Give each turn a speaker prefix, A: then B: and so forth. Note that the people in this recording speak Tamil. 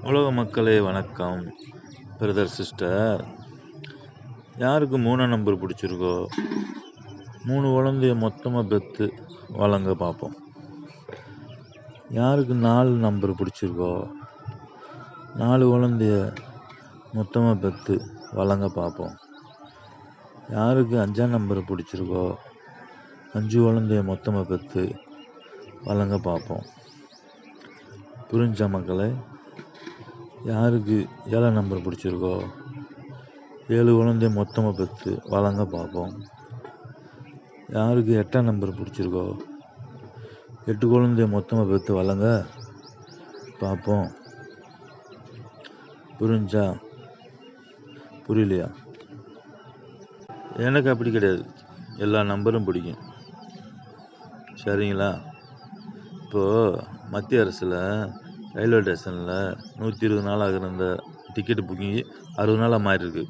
A: உலக மக்களே வணக்கம். பிரதர் சிஸ்டர், யாருக்கு 3ஆம் நம்பர் பிடிச்சிருக்கோ 3 குழந்தைய மொத்தமாக பெற்று வளங்க பார்ப்போம். யாருக்கு 4 நம்பர் பிடிச்சிருக்கோ 4 குழந்தைய மொத்தமாக பெற்று வளங்க பார்ப்போம். யாருக்கு 5ஆம் நம்பர் பிடிச்சிருக்கோ 5 குழந்தைய மொத்தமாக பெற்று வளங்க பார்ப்போம். புரிஞ்சா மக்களே? யாருக்கு 7ஆம் நம்பர் பிடிச்சிருக்கோ 7 குழந்தைய மொத்தமாக பெற்று வளங்க பார்ப்போம். யாருக்கு 8ஆம் நம்பர் பிடிச்சிருக்கோ 8 குழந்தைய மொத்தமாக பெற்று வளங்க பார்ப்போம். புரிஞ்சா? புரியலையா? எனக்கு அப்படி கிடையாது, எல்லா நம்பரும் பிடிக்கும். சரிங்களா? இப்போது மத்திய அரசில் ரயில்வே ஸ்டேஷனில் 120 நாளாக இருந்த டிக்கெட்டு புக்கிங் 60 நாளாக மாறி இருக்கு.